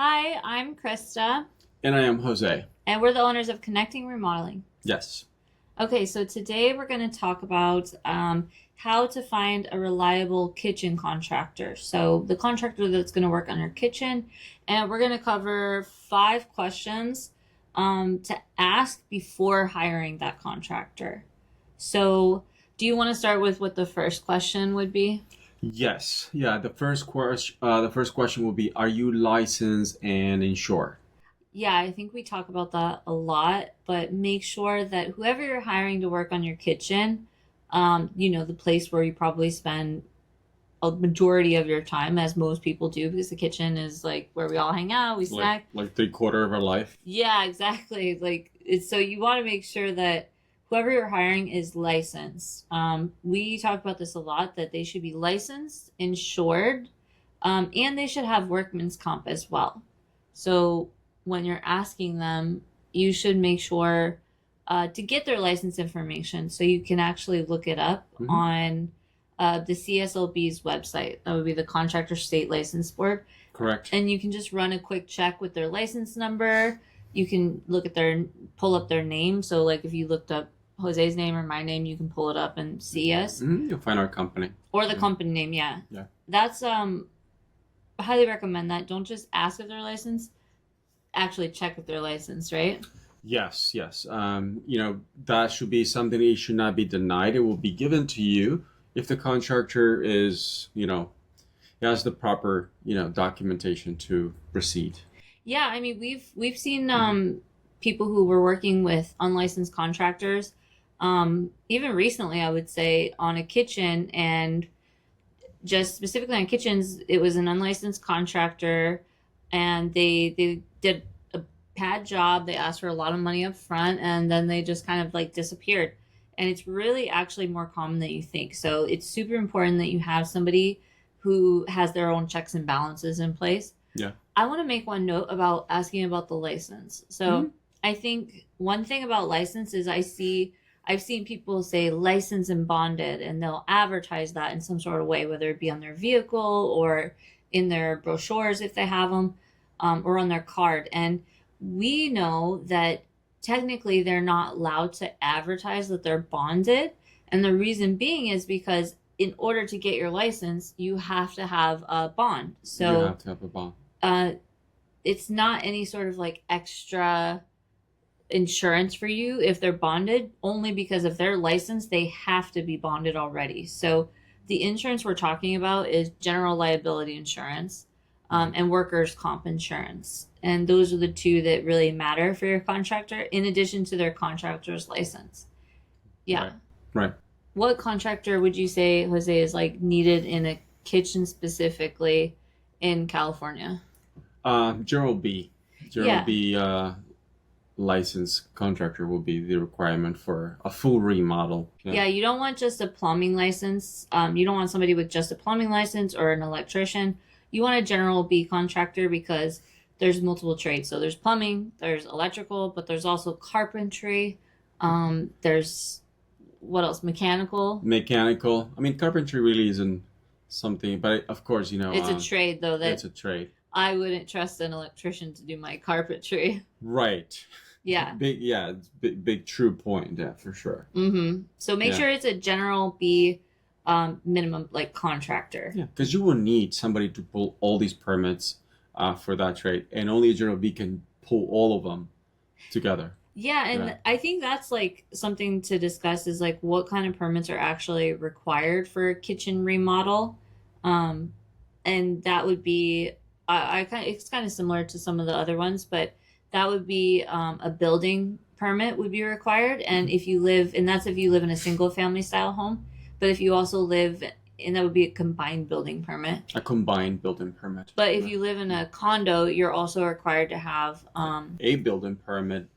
Hi, I'm Christa, And I am Jose. and we're the owners of Connecting Remodeling. Yes. Okay, so today we're going to talk about how to find a reliable kitchen contractor. So, the contractor that's going to work on your kitchen, and we're going to cover 5 questions to ask before hiring that contractor. So, do you want to start with what the first question would be? Yes. Yeah. The first question will be: Are you licensed and insured? Yeah, I think we talk about that a lot, but make sure that whoever you're hiring to work on your kitchen, the place where you probably spend a majority of your time, as most people do, because the kitchen is like where we all hang out, we Like snack. like 3/4 of our life. Yeah, exactly. Like it's so you want to make sure that whoever you're hiring is licensed. We talk about this a lot that they should be licensed, insured, and they should have workman's comp as well. So when you're asking them, you should make sure to get their license information so you can actually look it up Hmm. on the CSLB's website. That would be the Contractor State License Board. Correct. And you can just run a quick check with their license number. You can pull up their name. So, like, if you looked up Jose's name or my name, you can pull it up and see us. You'll find our company. Or the Yeah. company name, yeah. Yeah. That's, I highly recommend that. Don't just ask if they're licensed, actually check if they're licensed, right? Yes. Yes. That should be something that should not be denied. It will be given to you if the contractor has the proper, documentation to proceed. Yeah, I mean we've seen people who were working with unlicensed contractors, even recently I would say on a kitchen, and just specifically on kitchens, it was an unlicensed contractor, and they did a bad job. They asked for a lot of money up front, and then they just kind of like disappeared. And it's really actually more common than you think. So it's super important that you have somebody who has their own checks and balances in place. Yeah. I want to make one note about asking about the license. So I think one thing about license is I've seen people say licensed and bonded, and they'll advertise that in some sort of way, whether it be on their vehicle or in their brochures if they have them, or on their card. And we know that technically they're not allowed to advertise that they're bonded. And the reason being is because in order to get your license, you have to have a bond. You So have to have a bond. uh, it's not any sort of like extra insurance for you if they're bonded, only because if they're licensed, they have to be bonded already. So the insurance we're talking about is general liability insurance, and workers' comp insurance. And those are the two that really matter for your contractor, in addition to their contractor's license. Yeah. Right. Right. What contractor would you say, Jose, is like needed in a kitchen specifically in California? General B. Yeah. General B licensed contractor will be the requirement for a full remodel. Yeah, you don't want just a plumbing license. You don't want somebody with just a plumbing license or an electrician. You want a general B contractor because there's multiple trades. So there's plumbing, there's electrical, but there's also carpentry. There's what else? Mechanical. Mechanical. I mean, carpentry really isn't something, but of course, It's a trade though that it's a trade. I wouldn't trust an electrician to do my carpentry. Right. Yeah. It's big true point. Yeah, for sure. So make Yeah. sure it's a general B minimum like contractor. Yeah, because you will need somebody to pull all these permits for that trade, and only a general B can pull all of them together. Yeah, and Yeah. I think that's like something to discuss is like what kind of permits are actually required for a kitchen remodel. And that would be I kind of, it's kind of similar to some of the other ones, but that would be a building permit would be required. And if you live, and that's if you live in a single family style home, but if you also live, and that would be a combined building permit. A combined building permit. But if you live in a condo, you're also required to have A building permit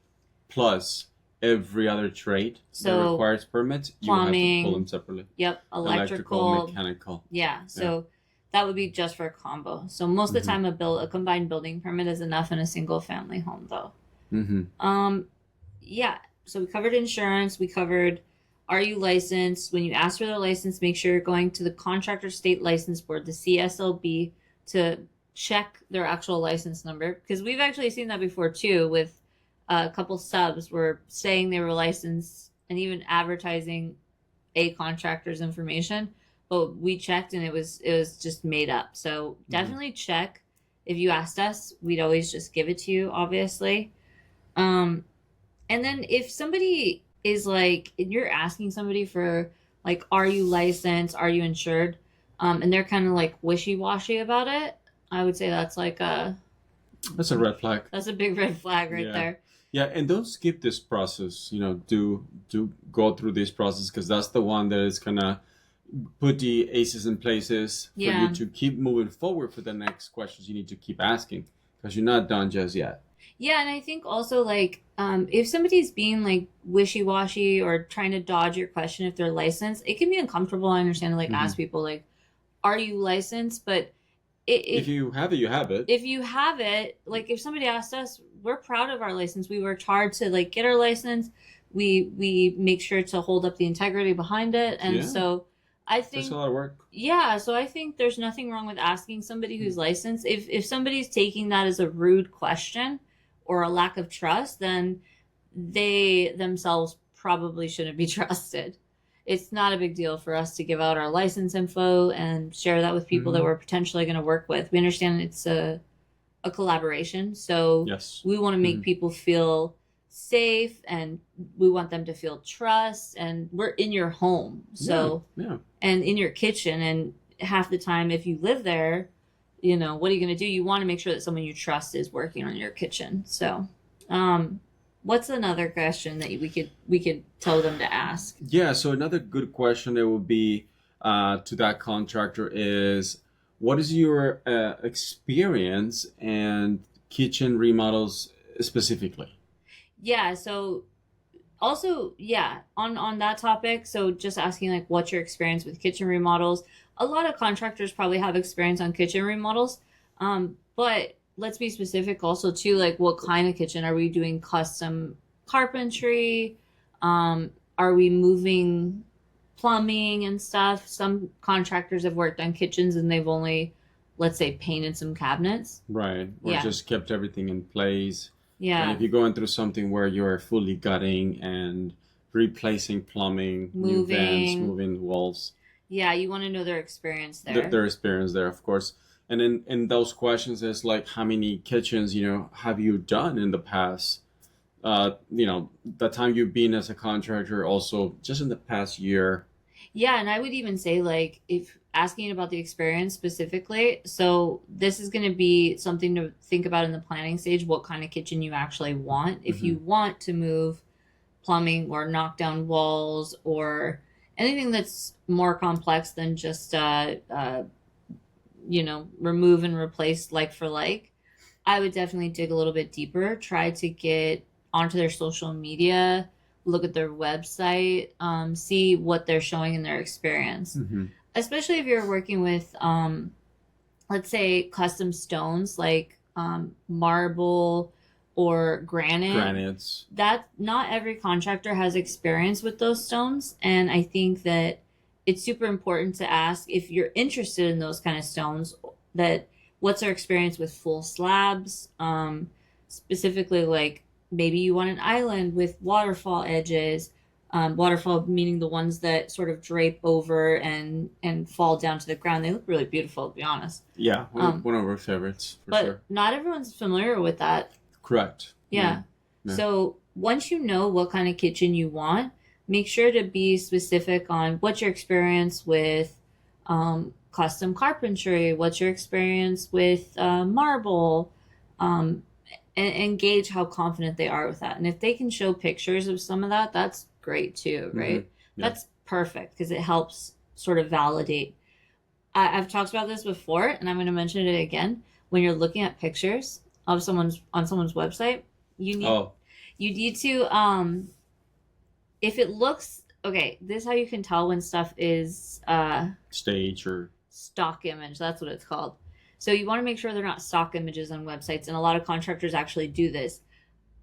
plus every other trade that So, requires permits, you have to plumbing, pull them separately. electrical. Mechanical. Yeah, so that would be just for a combo. So most of the time, a combined building permit is enough in a single family home, though. Yeah. So we covered insurance. We covered, are you licensed? When you ask for the license, make sure you're going to the Contractor State License Board, the CSLB, to check their actual license number, because we've actually seen that before too with a couple subs were saying they were licensed and even advertising a contractor's information, but we checked and it was just made up. So definitely check. If you asked us, we'd always just give it to you, obviously. And then if somebody is like, and you're asking somebody for like, are you licensed, are you insured, and they're kind of like wishy-washy about it, I would say that's like That's a red flag. that's a big red flag right Yeah. there. Yeah, and don't skip this process. Do go through this process, because that's the one that is gonna put the aces in places for Yeah. you to keep moving forward for the next questions you need to keep asking, because you're not done just yet. Yeah, and I think also like if somebody's being like wishy-washy or trying to dodge your question if they're licensed, it can be uncomfortable. I understand to like ask people like, are you licensed? But If you have it, you have it. if you have it, like if somebody asked us, we're proud of our license. We worked hard to like get our license. We make sure to hold up the integrity behind it. And Yeah. so I think That's a lot of work. yeah, so I think there's nothing wrong with asking somebody who's licensed. If somebody's taking that as a rude question or a lack of trust, then they themselves probably shouldn't be trusted. It's not a big deal for us to give out our license info and share that with people that we're potentially going to work with. We understand it's a collaboration, so Yes. we want to make people feel safe, and we want them to feel trust, and we're in your home, so Yeah. and in your kitchen, and half the time if you live there, what are you going to do? You want to make sure that someone you trust is working on your kitchen. So what's another question that we could tell them to ask? Yeah, so another good question that would be to that contractor is, what is your experience and kitchen remodels specifically? Yeah, so also, yeah, on that topic, so just asking like what's your experience with kitchen remodels. A lot of contractors probably have experience on kitchen remodels, but let's be specific also too, like what kind of kitchen. Are we doing custom carpentry? Are we moving plumbing and stuff? Some contractors have worked on kitchens and they've only, let's say, painted some cabinets. Right. Or Yeah. just kept everything in place. And Yeah, if you're going through something where you're fully gutting and replacing plumbing, new vents, Moving. moving walls, yeah, you want to know their experience there. their experience there, of course. And then in those questions, is like, how many kitchens, have you done in the past? The time you've been as a contractor, also just in the past year. Yeah, and I would even say like if asking about the experience specifically, so this is going to be something to think about in the planning stage, what kind of kitchen you actually want. If you want to move plumbing or knock down walls or anything that's more complex than just remove and replace like for like, I would definitely dig a little bit deeper, try to get onto their social media, look at their website, see what they're showing in their experience. Especially if you're working with, let's say, custom stones like marble or Granites. that not every contractor has experience with those stones. And I think that it's super important to ask if you're interested in those kind of stones, that what's their experience with full slabs, specifically like maybe you want an island with waterfall edges, waterfall meaning the ones that sort of drape over and fall down to the ground. They look really beautiful, to be honest. Yeah, one of our favorites, for But sure. not everyone's familiar with that. Correct. Yeah. Yeah. So once you know what kind of kitchen you want, make sure to be specific on what's your experience with custom carpentry, what's your experience with marble, and gauge how confident they are with that. And if they can show pictures of some of that, that's great too, right? Yeah. That's perfect because it helps sort of validate. I've talked about this before, and I'm going to mention it again. When you're looking at pictures of someone's website, you need to if it looks okay, this is how you can tell when stuff is Stage or stock image. That's what it's called. So you want to make sure they're not stock images on websites, and a lot of contractors actually do this.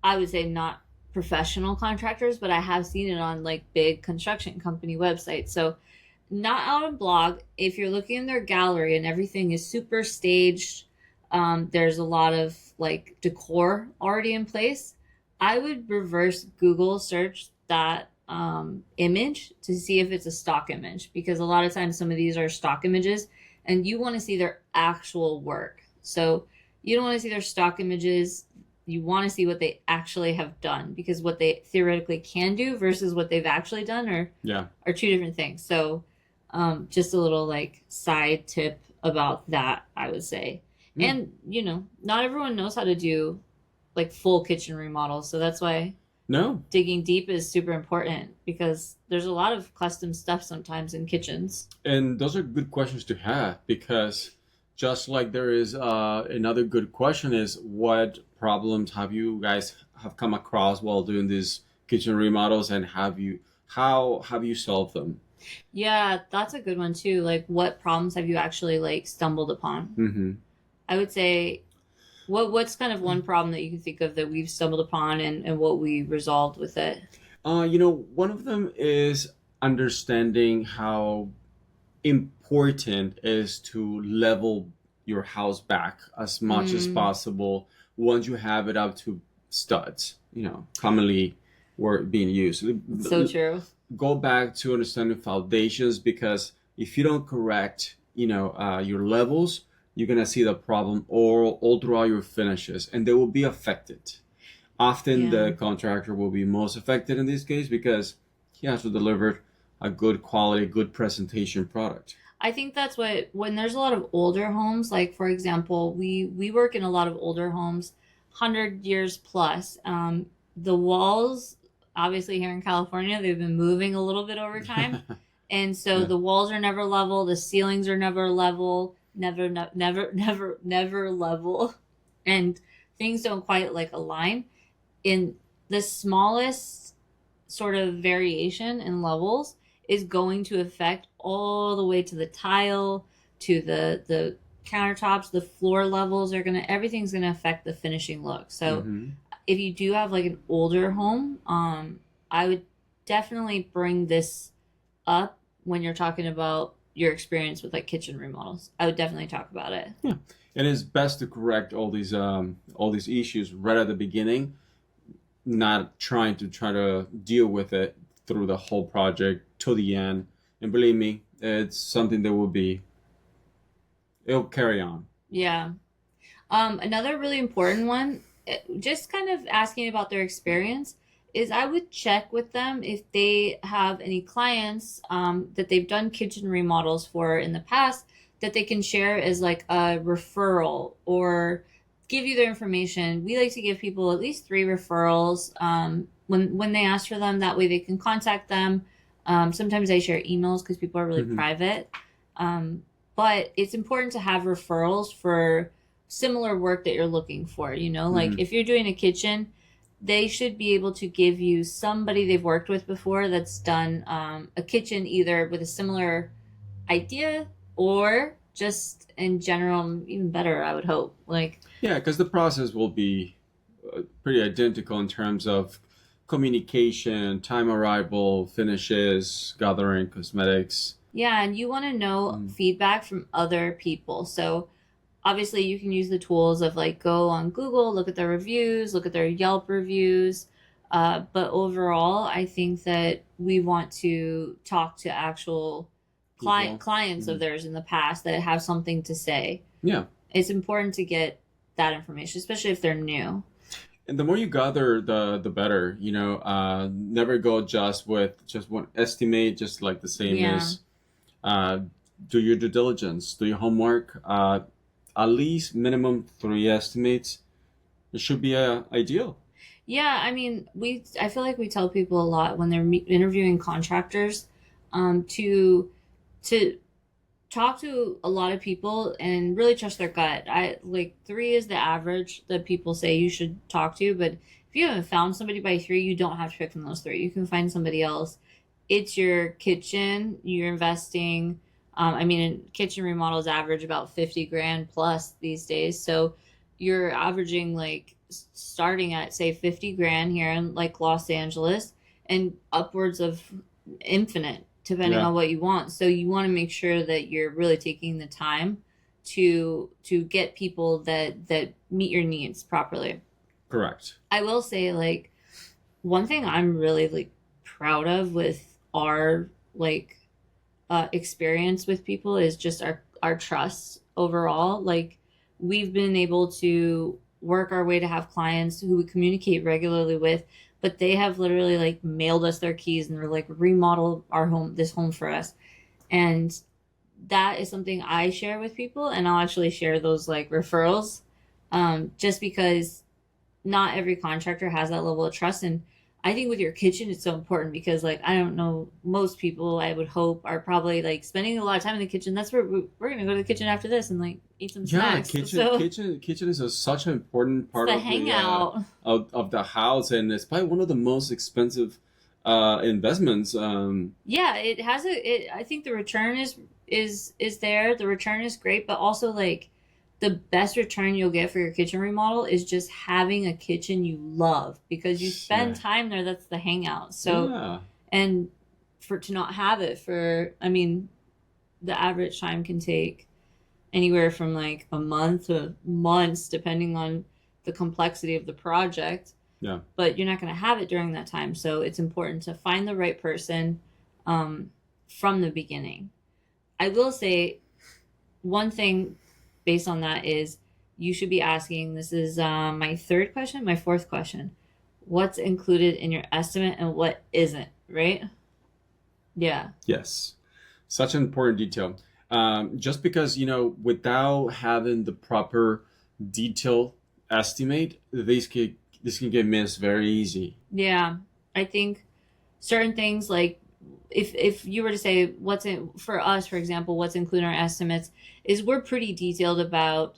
I would say not professional contractors, but I have seen it on like big construction company websites. So not out on blog. If you're looking in their gallery and everything is super staged, There's a lot of like decor already in place. I would reverse Google search that image to see if it's a stock image, because a lot of times some of these are stock images and you want to see their actual work. So you don't want to see their stock images. You want to see what they actually have done, because what they theoretically can do versus what they've actually done are two different things. So just a little like side tip about that, I would say. Mm. And not everyone knows how to do like full kitchen remodels, so that's why No. digging deep is super important, because there's a lot of custom stuff sometimes in kitchens. And those are good questions to have, because just like there is another good question is, what problems have you guys have come across while doing these kitchen remodels, and how have you solved them? Yeah, that's a good one too. Like, what problems have you actually like stumbled upon? Mm-hmm. I would say, what's kind of one problem that you can think of that we've stumbled upon, and what we resolved with it? One of them is understanding how important is to level your house back as much as possible once you have it up to studs, commonly were being used. So true. Go back to understanding foundations, because if you don't correct, your levels, you're gonna see the problem all throughout your finishes, and they will be affected. Often the contractor will be most affected in this case, because he has to deliver a good quality, good presentation product. I think that's when there's a lot of older homes, like for example, we work in a lot of older homes, 100 years plus. The walls, obviously here in California, they've been moving a little bit over time. And so the walls are never level, the ceilings are never level, never level. And things don't quite like align. In the smallest sort of variation in levels is going to affect all the way to the tile, to the countertops, the floor levels everything's gonna affect the finishing look. So if you do have like an older home, I would definitely bring this up when you're talking about your experience with like kitchen remodels. I would definitely talk about it. Yeah, and it's best to correct all these issues right at the beginning, not trying to deal with it through the whole project to the end. And believe me, it's something that it'll carry on. Yeah. Another really important one, just kind of asking about their experience, is I would check with them if they have any clients that they've done kitchen remodels for in the past that they can share as like a referral, or give you their information. We like to give people at least 3 referrals when they ask for them. That way they can contact them. Sometimes I share emails because people are really private. But it's important to have referrals for similar work that you're looking for. Like if you're doing a kitchen, they should be able to give you somebody they've worked with before that's done a kitchen either with a similar idea or just in general, even better, I would hope. Yeah, because the process will be pretty identical in terms of communication, time arrival, finishes, gathering, cosmetics. Yeah, and you want to know feedback from other people. So obviously you can use the tools of like go on Google, look at their reviews, look at their Yelp reviews. But overall, I think that we want to talk to actual clients of theirs in the past that have something to say. Yeah. It's important to get that information, especially if they're new. And the more you gather, the better. Never go just with just one estimate, just like the same as do your due diligence, do your homework. At least minimum 3 estimates. It should be ideal. Yeah, I mean, I feel like we tell people a lot when they're interviewing contractors to talk to a lot of people and really trust their gut. 3 is the average that people say you should talk to, but if you haven't found somebody by 3, you don't have to pick from those 3. You can find somebody else. It's your kitchen, you're investing. Kitchen remodels average about 50 grand plus these days. So you're averaging like starting at say 50 grand here in like Los Angeles and upwards of infinite depending on what you want. So you want to make sure that you're really taking the time to get people that meet your needs properly. Correct. I will say, like, one thing I'm really like proud of with our like experience with people is just our trust overall. Like, we've been able to work our way to have clients who we communicate regularly with, but they have literally like mailed us their keys and they're like, remodel this home for us. And that is something I share with people, and I'll actually share those like referrals, just because not every contractor has that level of trust. And I think with your kitchen, it's so important because, like, I don't know, most people, I would hope, are probably like spending a lot of time in the kitchen. That's where we're going to go to the kitchen after this and like eat some snacks. Kitchen is such an important part the of hangout of the house, and it's probably one of the most expensive investments. Yeah, it has I think the return is there. The return is great, but also like the best return you'll get for your kitchen remodel is just having a kitchen you love, because you spend time there. That's the hangout. So, and to not have it for, I mean, the average time can take anywhere from like a month to months, depending on the complexity of the project. Yeah. But you're not going to have it during that time. So it's important to find the right person from the beginning. I will say one thing based on that is you should be asking, this is my fourth question. What's included in your estimate and what isn't, right? Yeah. Yes. Such an important detail. Just because, without having the proper detail estimate, this can get missed very easy. Yeah. I think certain things, like if you were to say what's in for us, for example, what's included in our estimates, is we're pretty detailed about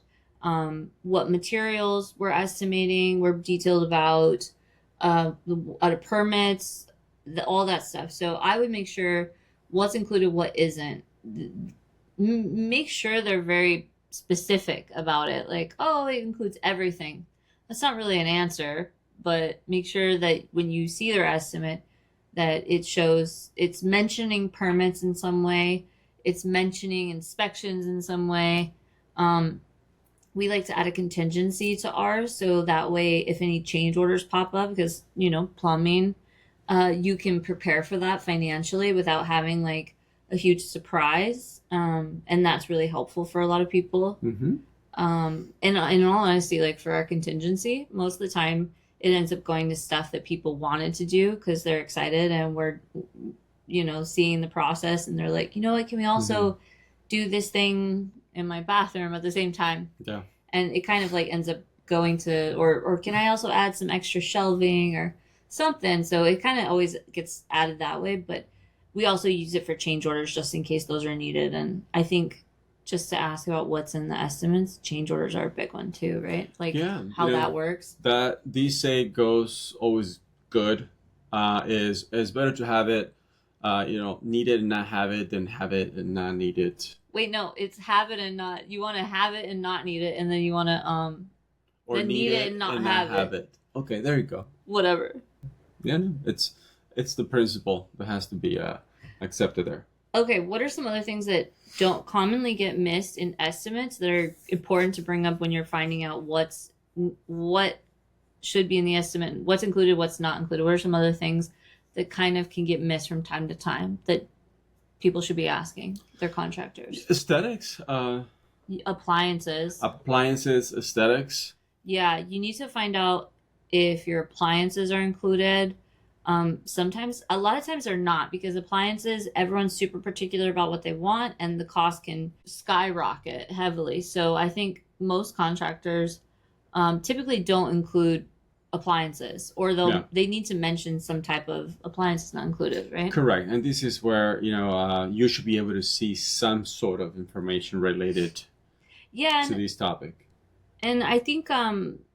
what materials we're estimating. We're detailed about the permits, all that stuff. So I would make sure what's included, what isn't. Make sure they're very specific about it. Like, oh, it includes everything. That's not really an answer, but make sure that when you see their estimate, that it shows it's mentioning permits in some way, it's mentioning inspections in some way. We like to add a contingency to ours, so that way if any change orders pop up, because plumbing, you can prepare for that financially without having like a huge surprise, and that's really helpful for a lot of people. Mm-hmm. And in all honesty, like for our contingency, most of the time it ends up going to stuff that people wanted to do because they're excited, and we're, seeing the process, and they're like, what, can we also do this thing in my bathroom at the same time? Yeah. And it kind of like ends up going to, or can I also add some extra shelving or something? So it kind of always gets added that way, but we also use it for change orders just in case those are needed. And I think just to ask about what's in the estimates, change orders are a big one too, right? Like how that works. That these say goes always good. Is better to have it, needed and not have it than have it and not need it. Wait, no, it's have it and not. You want to have it and not need it, and then you want to or then need it and not have it. Okay, there you go. Whatever. Yeah, no, it's the principle that has to be accepted there. Okay, what are some other things that don't commonly get missed in estimates that are important to bring up when you're finding out what should be in the estimate, what's included, what's not included? What are some other things that kind of can get missed from time to time that people should be asking their contractors? Aesthetics. Appliances. Aesthetics. Yeah, you need to find out if your appliances are included. Sometimes, a lot of times they're not, because appliances, everyone's super particular about what they want, and the cost can skyrocket heavily. So I think most contractors typically don't include appliances, or they need to mention some type of appliance is not included, right? Correct. And this is where you should be able to see some sort of information related to this topic. And I think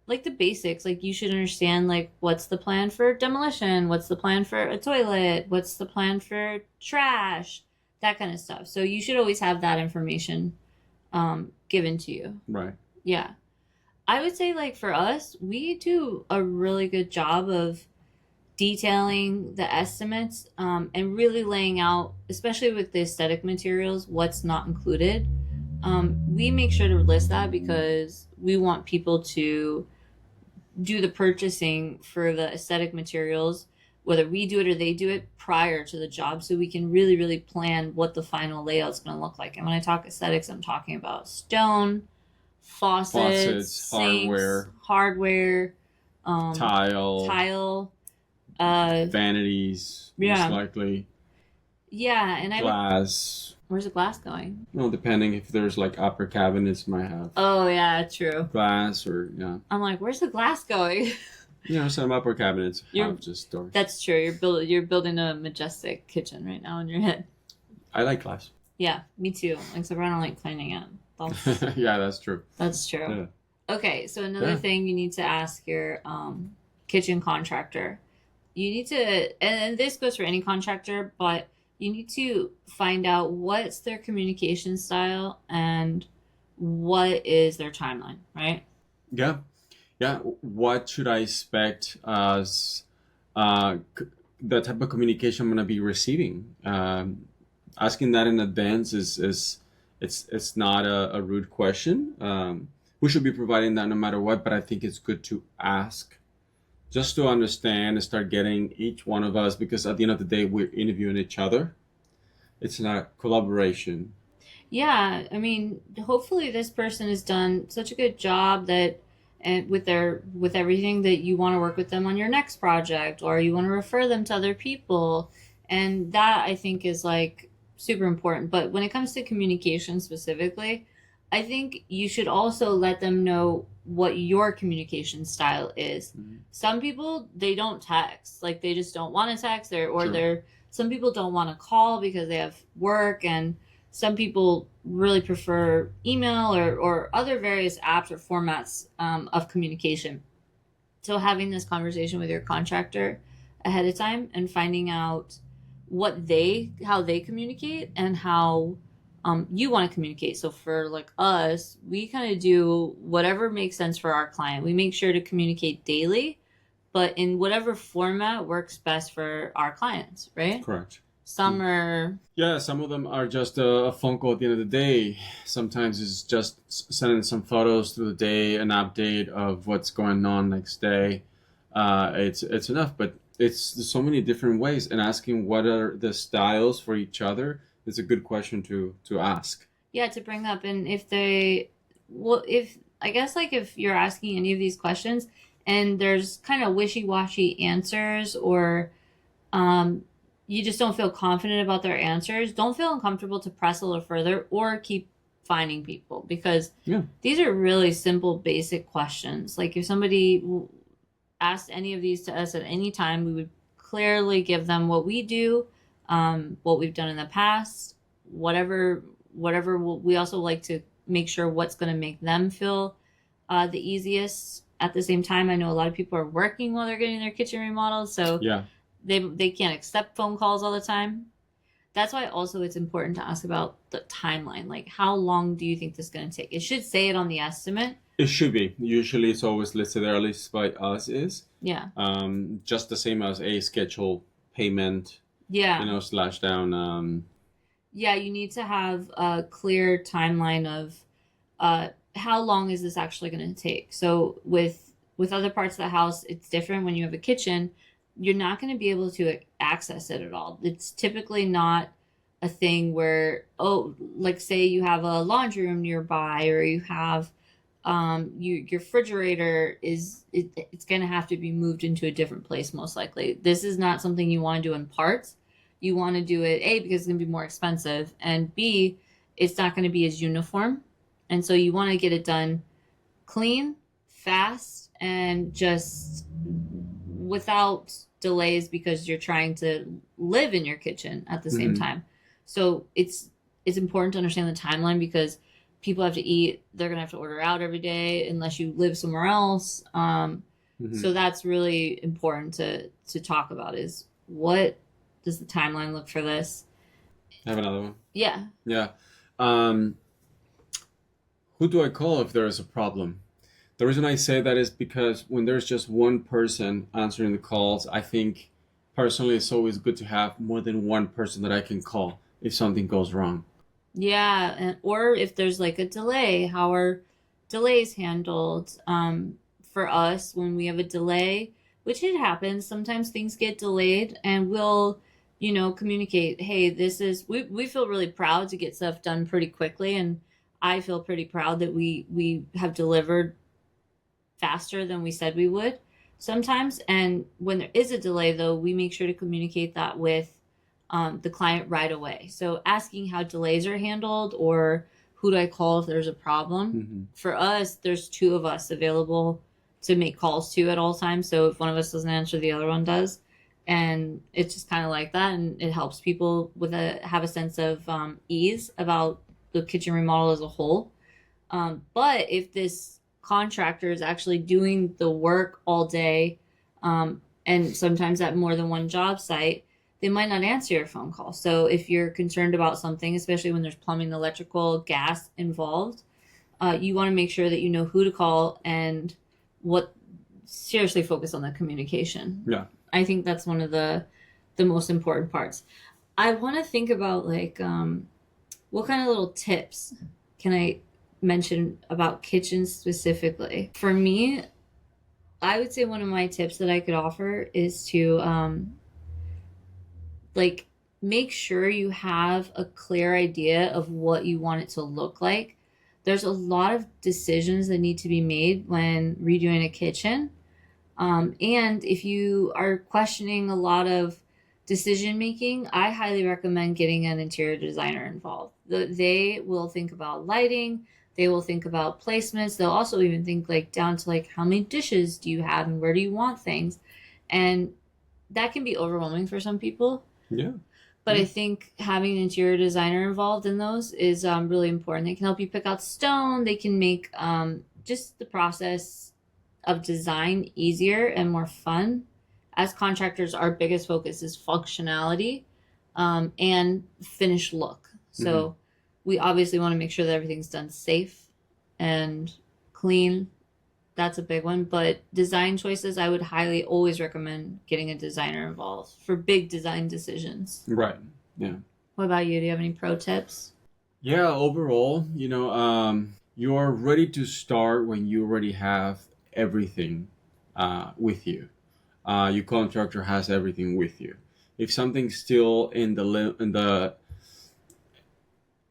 like the basics, like you should understand, like, what's the plan for demolition, what's the plan for a toilet, what's the plan for trash, that kind of stuff. So you should always have that information given to you. Right. Yeah. I would say, like, for us, we do a really good job of detailing the estimates and really laying out, especially with the aesthetic materials, what's not included. We make sure to list that because we want people to do the purchasing for the aesthetic materials, whether we do it or they do it prior to the job, so we can really, really plan what the final layout's going to look like. And when I talk aesthetics, I'm talking about stone, faucets, sinks, hardware, tile, vanities, yeah, most likely. Yeah, and glass. Where's the glass going? Well, depending if there's like upper cabinets, might have. Oh yeah, true. Glass or yeah. I'm like, where's the glass going? Some upper cabinets have just doors. That's true. You're building a majestic kitchen right now in your head. I like glass. Yeah, me too. Except I don't like cleaning it. Yeah, that's true. That's true. Yeah. Okay, so another thing you need to ask your kitchen contractor. You need to, and this goes for any contractor, but you need to find out what's their communication style and what is their timeline, right? Yeah. What should I expect as the type of communication I'm going to be receiving? Asking that in advance is it's not a rude question. We should be providing that no matter what, but I think it's good to ask just to understand and start getting each one of us, because at the end of the day, we're interviewing each other. It's not collaboration. Yeah, I mean, hopefully this person has done such a good job that, and with everything, that you want to work with them on your next project, or you want to refer them to other people, and that I think is like super important. But when it comes to communication specifically, I think you should also let them know what your communication style is. Mm-hmm. Some people, they don't text, like they just don't want to text, some people don't want to call because they have work, and some people really prefer email or other various apps or formats of communication. So having this conversation with your contractor ahead of time and finding out how they communicate and how you want to communicate. So for like us, we kind of do whatever makes sense for our client. We make sure to communicate daily, but in whatever format works best for our clients, right? Correct. Some are... Yeah, some of them are just a phone call at the end of the day. Sometimes it's just sending some photos through the day, an update of what's going on next day. It's enough, but there's so many different ways. And asking what are the styles for each other is a good question to ask. Yeah, to bring up. And if you're asking any of these questions and there's kind of wishy-washy answers, or you just don't feel confident about their answers, don't feel uncomfortable to press a little further or keep finding people, because these are really simple, basic questions. Like if somebody asked any of these to us at any time, we would clearly give them what we do, what we've done in the past, whatever. We also like to make sure what's going to make them feel the easiest. At the same time, I know a lot of people are working while they're getting their kitchen remodeled, so they can't accept phone calls all the time. That's why also it's important to ask about the timeline. Like, how long do you think this is going to take? It should say it on the estimate. It should be. Usually it's always listed there, at least by us is. Yeah. Just the same as a schedule payment. Yeah. / down. Yeah, you need to have a clear timeline of how long is this actually going to take. So with other parts of the house, it's different. When you have a kitchen, you're not going to be able to access it at all. It's typically not a thing where, like say you have a laundry room nearby, or you have your refrigerator it's going to have to be moved into a different place most likely. This is not something you want to do in parts. You want to do it, A, because it's going to be more expensive, and B, it's not going to be as uniform. And so you want to get it done clean, fast, and just without delays, because you're trying to live in your kitchen at the same time. So it's important to understand the timeline, because people have to eat. They're going to have to order out every day unless you live somewhere else. So that's really important to talk about, is what does the timeline look for this? I have another one. Yeah. Who do I call if there is a problem? The reason I say that is because when there's just one person answering the calls, I think personally it's always good to have more than one person that I can call if something goes wrong. Yeah, and or if there's like a delay, how are delays handled? For us, when we have a delay, which it happens, sometimes things get delayed, and we'll, communicate, hey, we feel really proud to get stuff done pretty quickly, and I feel pretty proud that we have delivered faster than we said we would sometimes. And when there is a delay, though, we make sure to communicate that with the client right away. So asking how delays are handled or who do I call if there's a problem. Hmm. For us, there's two of us available to make calls to at all times. So if one of us doesn't answer, the other one does. And it's just kind of like that. And it helps people have a sense of ease about the kitchen remodel as a whole. But if this contractor is actually doing the work all day, and sometimes at more than one job site, they might not answer your phone call. So if you're concerned about something, especially when there's plumbing, electrical, gas involved, you want to make sure that you know who to call and seriously focus on the communication. Yeah. I think that's one of the most important parts. I want to think about like what kind of little tips can I mention about kitchens specifically. For me, I would say one of my tips that I could offer is to like make sure you have a clear idea of what you want it to look like. There's a lot of decisions that need to be made when redoing a kitchen. And if you are questioning a lot of decision making, I highly recommend getting an interior designer involved. They will think about lighting, they will think about placements, they'll also even think like down to like how many dishes do you have and where do you want things. And that can be overwhelming for some people. Yeah. But I think having an interior designer involved in those is really important. They can help you pick out stone. They can make just the process of design easier and more fun. As contractors, our biggest focus is functionality and finished look. So we obviously want to make sure that everything's done safe and clean. That's a big one. But design choices, I would highly always recommend getting a designer involved for big design decisions. Right. Yeah. What about you? Do you have any pro tips? Yeah. Overall, you're ready to start when you already have everything with you. Your contractor has everything with you. If something's still in the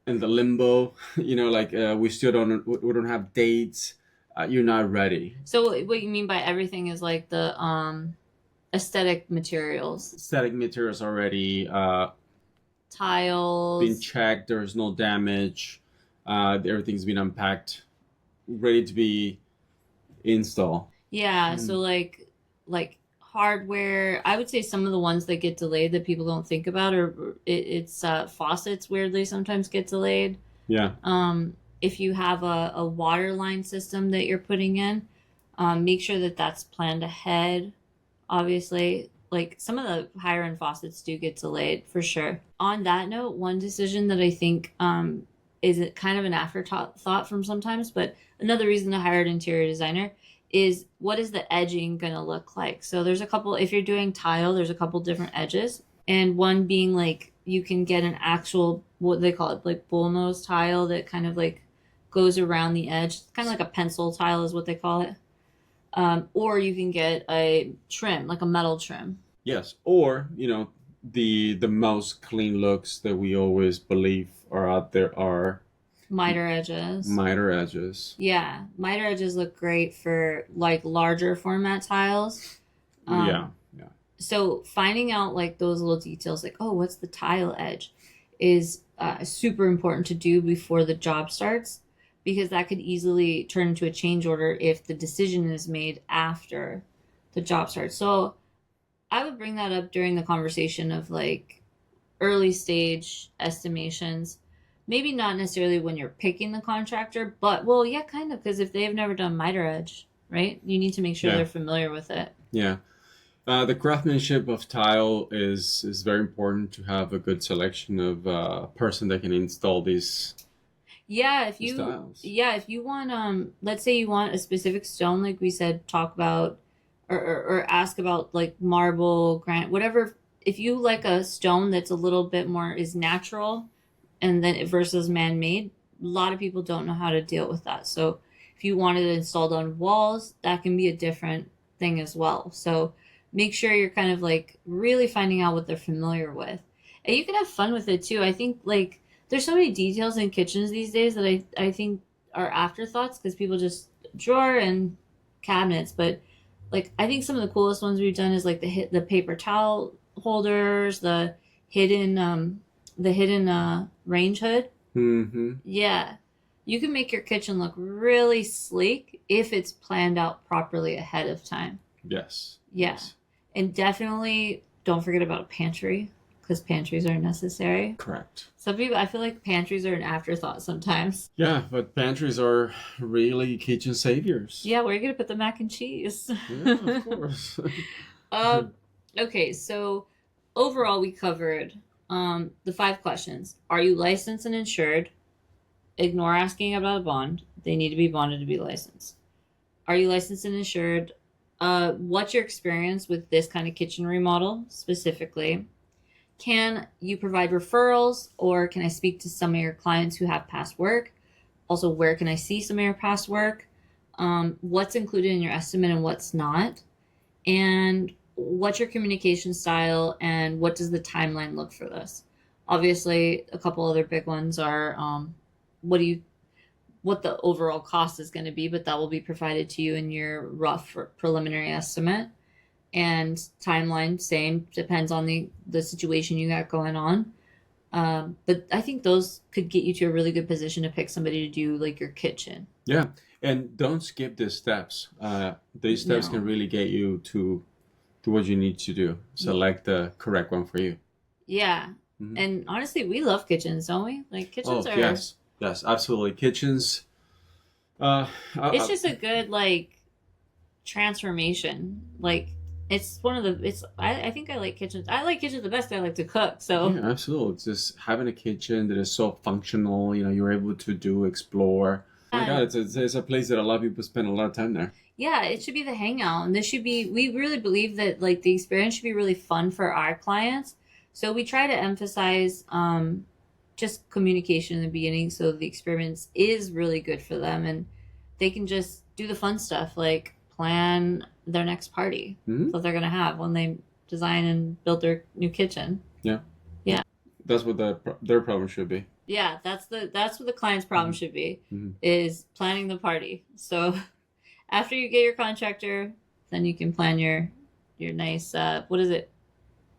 limbo, we don't have dates. You're not ready. So what you mean by everything is like the aesthetic materials. Static materials already Tiles. been checked. There's no damage. Everything's been unpacked, ready to be installed. Yeah, so like hardware, I would say some of the ones that get delayed that people don't think about it's faucets weirdly sometimes get delayed. Yeah. If you have a water line system that you're putting in, make sure that that's planned ahead. Obviously, like some of the higher end faucets do get delayed for sure. On that note, one decision that I think is kind of an afterthought from sometimes, but another reason to hire an interior designer is what is the edging going to look like? So there's a couple, if you're doing tile, there's a couple different edges. And one being like, you can get an actual, what they call it, like bullnose tile that kind of like goes around the edge. It's kind of like a pencil tile is what they call it. Or you can get a trim, like a metal trim. Yes. Or, the most clean looks that we always believe are out there are Miter edges. miter edges. Yeah, miter edges look great for like larger format tiles. Yeah. So finding out like those little details, like, oh, what's the tile edge, is super important to do before the job starts, because that could easily turn into a change order if the decision is made after the job starts. So I would bring that up during the conversation of like early stage estimations. Maybe not necessarily when you're picking the contractor, but well, yeah, kind of, because if they've never done miter edge, right, you need to make sure they're familiar with it. Yeah. The craftsmanship of tile is very important to have a good selection of person that can install these. Yeah, if you want let's say you want a specific stone, like we said, talk about or ask about like marble, granite, whatever. If you like a stone that's a little bit more is natural, and then versus man-made, a lot of people don't know how to deal with that. So if you wanted it installed on walls, that can be a different thing as well. So make sure you're kind of like really finding out what they're familiar with. And you can have fun with it too. I think like there's so many details in kitchens these days that I think are afterthoughts because people just drawer and cabinets. But like I think some of the coolest ones we've done is like the paper towel holders, the hidden range hood. Mm-hmm. Yeah. You can make your kitchen look really sleek if it's planned out properly ahead of time. Yes. Yeah. Yes. And definitely don't forget about a pantry because pantries are necessary. Correct. Some people, I feel like pantries are an afterthought sometimes. Yeah, but pantries are really kitchen saviors. Yeah, where are you going to put the mac and cheese? Yeah, of course. Okay, so overall we covered the 5 questions. Are you licensed and insured? Ignore asking about a bond. They need to be bonded to be licensed. Are you licensed and insured? What's your experience with this kind of kitchen remodel specifically? Can you provide referrals, or can I speak to some of your clients who have past work? Also, where can I see some of your past work? What's included in your estimate and what's not? And what's your communication style, and what does the timeline look for this? Obviously, a couple other big ones are what the overall cost is going to be, but that will be provided to you in your rough or preliminary estimate. And timeline, same, depends on the situation you got going on. But I think those could get you to a really good position to pick somebody to do like your kitchen. Yeah, and don't skip these steps. These steps No. can really get you to what you need to do. Select the correct one for you. Yeah. Mhm. And honestly, we love kitchens, don't we? Like kitchens Oh, are yes, absolutely. Kitchens. it's just a good like transformation. Like it's one of the it's I think I like kitchens. I like kitchens the best. I like to cook. So Yeah, absolutely. It's just having a kitchen that is so functional. You're able to explore. Oh my God, it's a place that a lot of people spend a lot of time there. yeah, it should be the hangout. And this should be we really believe that like the experience should be really fun for our clients. So we try to emphasize just communication in the beginning so the experience is really good for them and they can just do the fun stuff like plan their next party Mhm. that they're going to have when they design and build their new kitchen. Yeah. Yeah. That's what their problem should be. Yeah, that's what the client's problem should be Mhm. is planning the party. So after you get your contractor, then you can plan your nice what is it?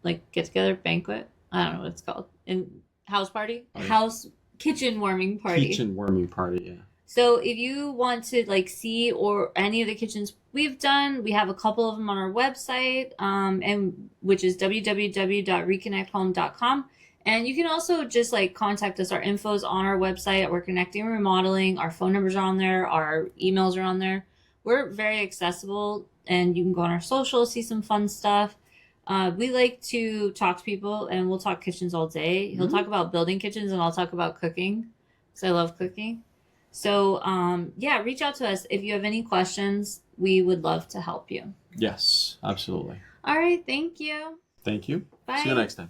Like get together banquet? I don't know what it's called. In house party? House kitchen warming party. Kitchen warming party, yeah. So if you want to like see or any of the kitchens we've done, we have a couple of them on our website, and which is www.reconnecthome.com. And you can also just like contact us. Our info's on our website. We're Connecting Remodeling. Our phone numbers are on there. Our emails are on there. We're very accessible, and you can go on our socials, see some fun stuff. We like to talk to people, and we'll talk kitchens all day. He'll talk about building kitchens, and I'll talk about cooking because I love cooking. So, yeah, reach out to us if you have any questions. We would love to help you. Yes, absolutely. All right. Thank you. Thank you. Bye. See you next time.